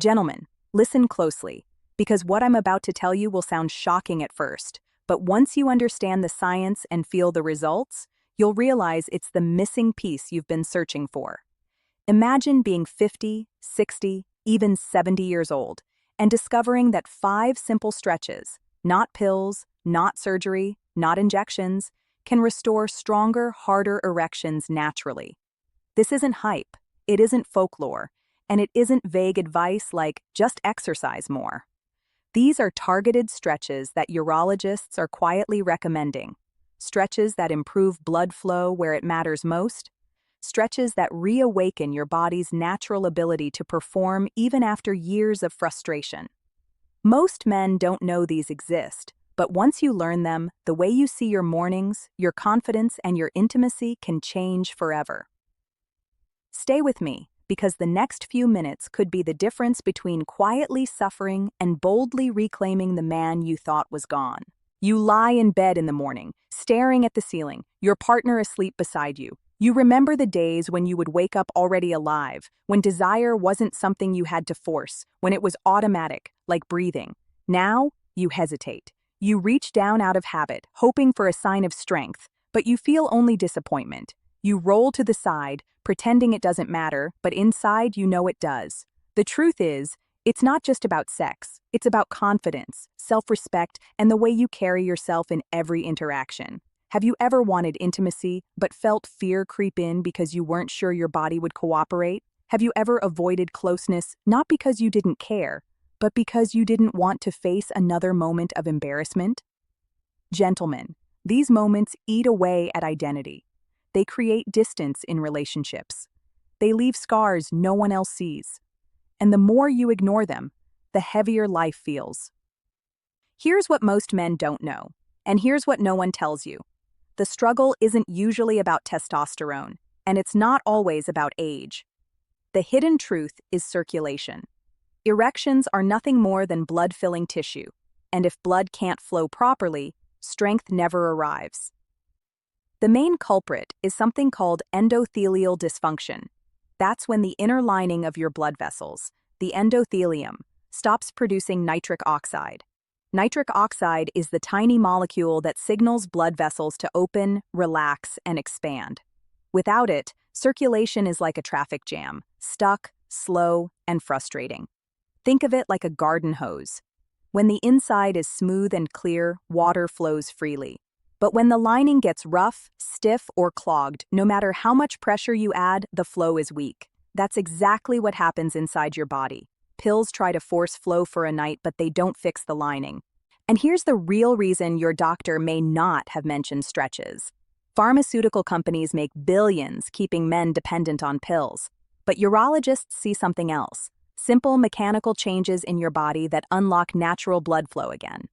Gentlemen, listen closely, because what I'm about to tell you will sound shocking at first, but once you understand the science and feel the results, you'll realize it's the missing piece you've been searching for. Imagine being 50, 60, even 70 years old, and discovering that 5 simple stretches, not pills, not surgery, not injections, can restore stronger, harder erections naturally. This isn't hype, it isn't folklore, and it isn't vague advice like, just exercise more. These are targeted stretches that urologists are quietly recommending. Stretches that improve blood flow where it matters most. Stretches that reawaken your body's natural ability to perform even after years of frustration. Most men don't know these exist, but once you learn them, the way you see your mornings, your confidence, and your intimacy can change forever. Stay with me, because the next few minutes could be the difference between quietly suffering and boldly reclaiming the man you thought was gone. You lie in bed in the morning, staring at the ceiling, your partner asleep beside you. You remember the days when you would wake up already alive, when desire wasn't something you had to force, when it was automatic, like breathing. Now, you hesitate. You reach down out of habit, hoping for a sign of strength, but you feel only disappointment. You roll to the side, pretending it doesn't matter, but inside you know it does. The truth is, it's not just about sex, it's about confidence, self-respect, and the way you carry yourself in every interaction. Have you ever wanted intimacy, but felt fear creep in because you weren't sure your body would cooperate? Have you ever avoided closeness, not because you didn't care, but because you didn't want to face another moment of embarrassment? Gentlemen, these moments eat away at identity. They create distance in relationships. They leave scars no one else sees. And the more you ignore them, the heavier life feels. Here's what most men don't know, and here's what no one tells you. The struggle isn't usually about testosterone, and it's not always about age. The hidden truth is circulation. Erections are nothing more than blood-filling tissue, and if blood can't flow properly, strength never arrives. The main culprit is something called endothelial dysfunction. That's when the inner lining of your blood vessels, the endothelium, stops producing nitric oxide. Nitric oxide is the tiny molecule that signals blood vessels to open, relax, and expand. Without it, circulation is like a traffic jam, stuck, slow, and frustrating. Think of it like a garden hose. When the inside is smooth and clear, water flows freely. But when the lining gets rough, stiff, or clogged, no matter how much pressure you add, the flow is weak. That's exactly what happens inside your body. Pills try to force flow for a night, but they don't fix the lining. And here's the real reason your doctor may not have mentioned stretches. Pharmaceutical companies make billions keeping men dependent on pills. But urologists see something else. Simple mechanical changes in your body that unlock natural blood flow again.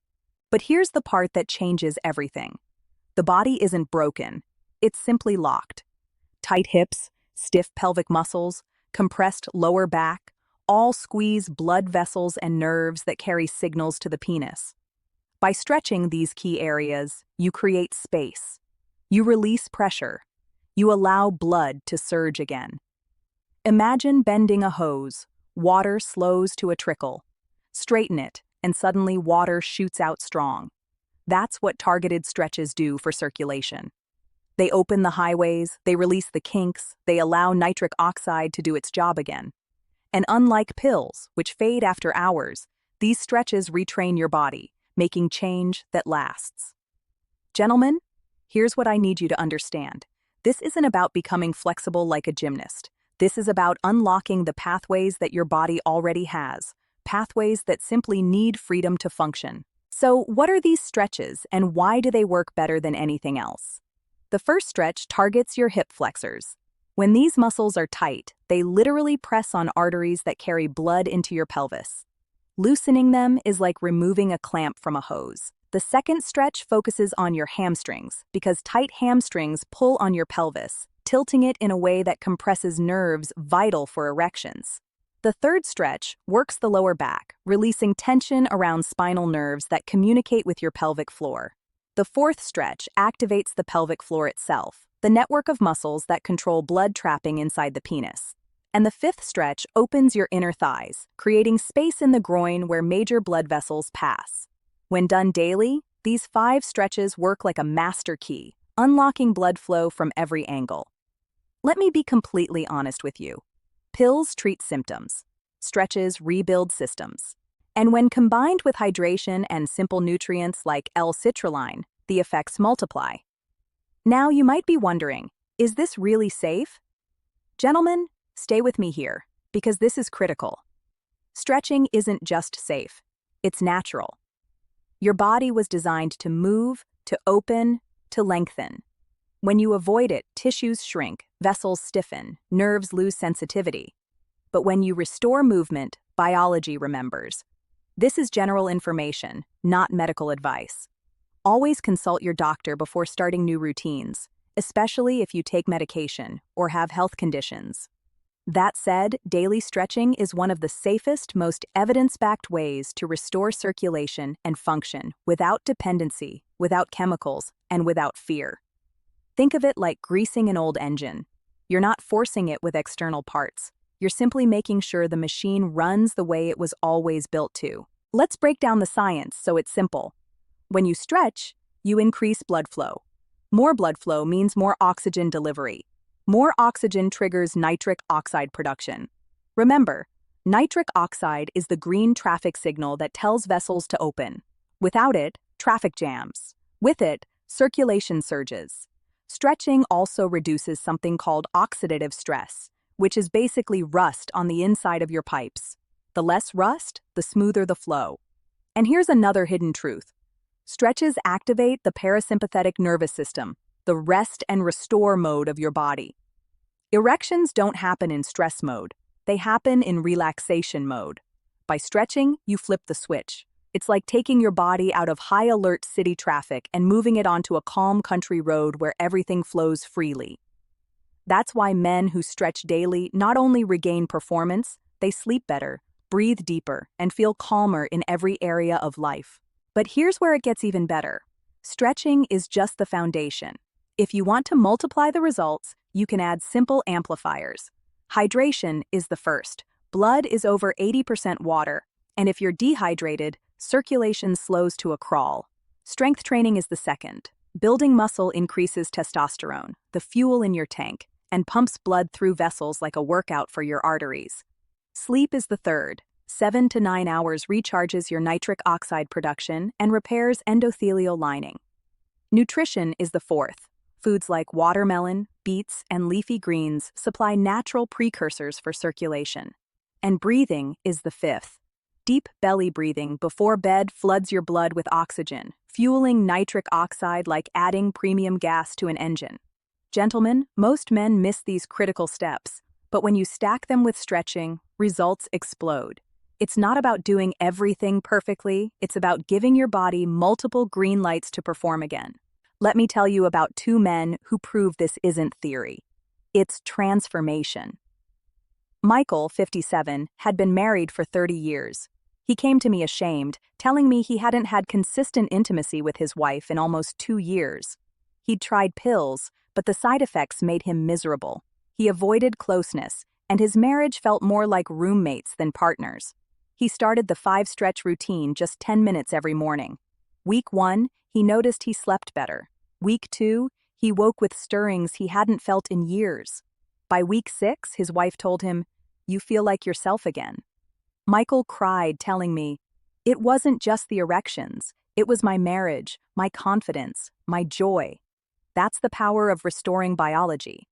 But here's the part that changes everything. The body isn't broken, it's simply locked. Tight hips, stiff pelvic muscles, compressed lower back, all squeeze blood vessels and nerves that carry signals to the penis. By stretching these key areas, you create space. You release pressure. You allow blood to surge again. Imagine bending a hose. Water slows to a trickle. Straighten it, and suddenly water shoots out strong. That's what targeted stretches do for circulation. They open the highways, they release the kinks, they allow nitric oxide to do its job again. And unlike pills, which fade after hours, these stretches retrain your body, making change that lasts. Gentlemen, here's what I need you to understand. This isn't about becoming flexible like a gymnast. This is about unlocking the pathways that your body already has, pathways that simply need freedom to function. So, what are these stretches, and why do they work better than anything else? The first stretch targets your hip flexors. When these muscles are tight, they literally press on arteries that carry blood into your pelvis. Loosening them is like removing a clamp from a hose. The second stretch focuses on your hamstrings, because tight hamstrings pull on your pelvis, tilting it in a way that compresses nerves vital for erections. The third stretch works the lower back, releasing tension around spinal nerves that communicate with your pelvic floor. The fourth stretch activates the pelvic floor itself, the network of muscles that control blood trapping inside the penis. And the fifth stretch opens your inner thighs, creating space in the groin where major blood vessels pass. When done daily, these 5 stretches work like a master key, unlocking blood flow from every angle. Let me be completely honest with you. Pills treat symptoms. Stretches rebuild systems. And when combined with hydration and simple nutrients like L-citrulline, the effects multiply. Now you might be wondering, is this really safe? Gentlemen, stay with me here, because this is critical. Stretching isn't just safe, it's natural. Your body was designed to move, to open, to lengthen. When you avoid it, tissues shrink, vessels stiffen, nerves lose sensitivity. But when you restore movement, biology remembers. This is general information, not medical advice. Always consult your doctor before starting new routines, especially if you take medication or have health conditions. That said, daily stretching is one of the safest, most evidence-backed ways to restore circulation and function without dependency, without chemicals, and without fear. Think of it like greasing an old engine. You're not forcing it with external parts. You're simply making sure the machine runs the way it was always built to. Let's break down the science so it's simple. When you stretch, you increase blood flow. More blood flow means more oxygen delivery. More oxygen triggers nitric oxide production. Remember, nitric oxide is the green traffic signal that tells vessels to open. Without it, traffic jams. With it, circulation surges. Stretching also reduces something called oxidative stress, which is basically rust on the inside of your pipes. The less rust, the smoother the flow. And here's another hidden truth. Stretches activate the parasympathetic nervous system, the rest and restore mode of your body. Erections don't happen in stress mode. They happen in relaxation mode. By stretching, you flip the switch. It's like taking your body out of high-alert city traffic and moving it onto a calm country road where everything flows freely. That's why men who stretch daily not only regain performance, they sleep better, breathe deeper, and feel calmer in every area of life. But here's where it gets even better. Stretching is just the foundation. If you want to multiply the results, you can add simple amplifiers. Hydration is the first. Blood is over 80% water, and if you're dehydrated, circulation slows to a crawl. Strength training is the second. Building muscle increases testosterone, the fuel in your tank, and pumps blood through vessels like a workout for your arteries. Sleep is the third. 7 to 9 hours recharges your nitric oxide production and repairs endothelial lining. Nutrition is the fourth. Foods like watermelon, beets, and leafy greens supply natural precursors for circulation. And breathing is the fifth. Deep belly breathing before bed floods your blood with oxygen, fueling nitric oxide like adding premium gas to an engine. Gentlemen, most men miss these critical steps, but when you stack them with stretching, results explode. It's not about doing everything perfectly, it's about giving your body multiple green lights to perform again. Let me tell you about 2 men who prove this isn't theory. It's transformation. Michael, 57, had been married for 30 years. He came to me ashamed, telling me he hadn't had consistent intimacy with his wife in almost 2 years. He'd tried pills, but the side effects made him miserable. He avoided closeness, and his marriage felt more like roommates than partners. He started the 5-stretch routine just 10 minutes every morning. Week 1, he noticed he slept better. Week 2, he woke with stirrings he hadn't felt in years. By week 6, his wife told him, "You feel like yourself again." Michael cried, telling me, "It wasn't just the erections. It was my marriage, my confidence, my joy." That's the power of restoring biology.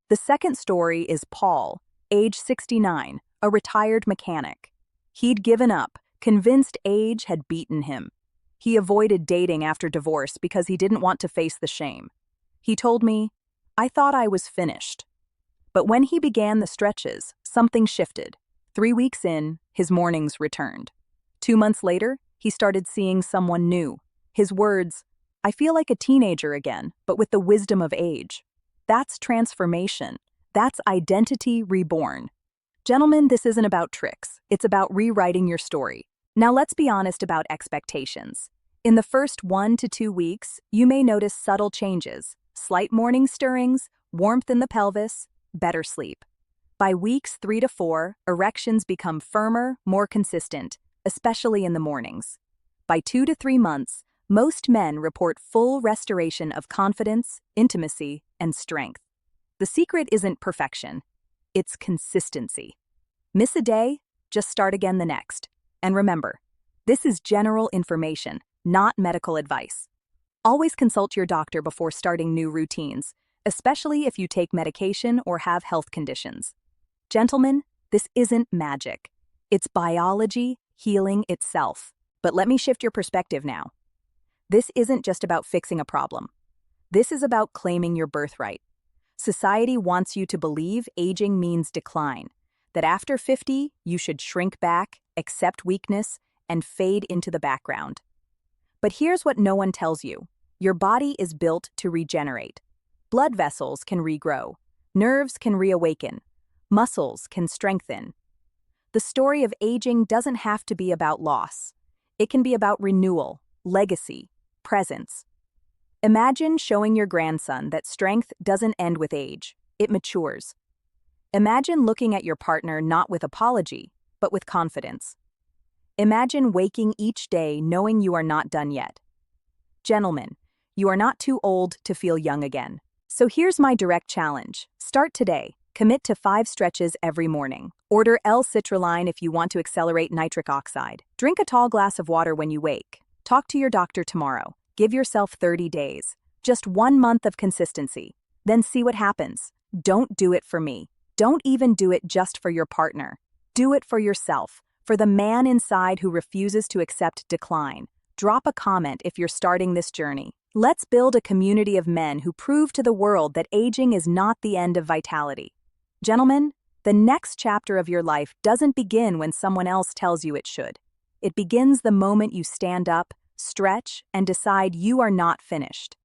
The second story is Paul, age 69, a retired mechanic. He'd given up, convinced age had beaten him. He avoided dating after divorce because he didn't want to face the shame. He told me, "I thought I was finished." But when he began the stretches, something shifted. 3 weeks in, his mornings returned. 2 months later, he started seeing someone new. His words, "I feel like a teenager again, but with the wisdom of age." That's transformation. That's identity reborn. Gentlemen, this isn't about tricks. It's about rewriting your story. Now let's be honest about expectations. In the first 1 to 2 weeks, you may notice subtle changes, slight morning stirrings, warmth in the pelvis, better sleep. By weeks 3 to 4, erections become firmer, more consistent, especially in the mornings. By 2 to 3 months, most men report full restoration of confidence, intimacy, and strength. The secret isn't perfection, it's consistency. Miss a day, just start again the next. And remember, this is general information, not medical advice. Always consult your doctor before starting new routines, especially if you take medication or have health conditions. Gentlemen, this isn't magic. It's biology healing itself. But let me shift your perspective now. This isn't just about fixing a problem. This is about claiming your birthright. Society wants you to believe aging means decline, that after 50, you should shrink back, accept weakness, and fade into the background. But here's what no one tells you. Your body is built to regenerate. Blood vessels can regrow. Nerves can reawaken. Muscles can strengthen. The story of aging doesn't have to be about loss. It can be about renewal, legacy, presence. Imagine showing your grandson that strength doesn't end with age, it matures. Imagine looking at your partner not with apology, but with confidence. Imagine waking each day knowing you are not done yet. Gentlemen, you are not too old to feel young again. So here's my direct challenge. Start today. Commit to 5 stretches every morning. Order L-citrulline if you want to accelerate nitric oxide. Drink a tall glass of water when you wake. Talk to your doctor tomorrow. Give yourself 30 days. Just 1 month of consistency. Then see what happens. Don't do it for me. Don't even do it just for your partner. Do it for yourself, for the man inside who refuses to accept decline. Drop a comment if you're starting this journey. Let's build a community of men who prove to the world that aging is not the end of vitality. Gentlemen, the next chapter of your life doesn't begin when someone else tells you it should. It begins the moment you stand up, stretch, and decide you are not finished.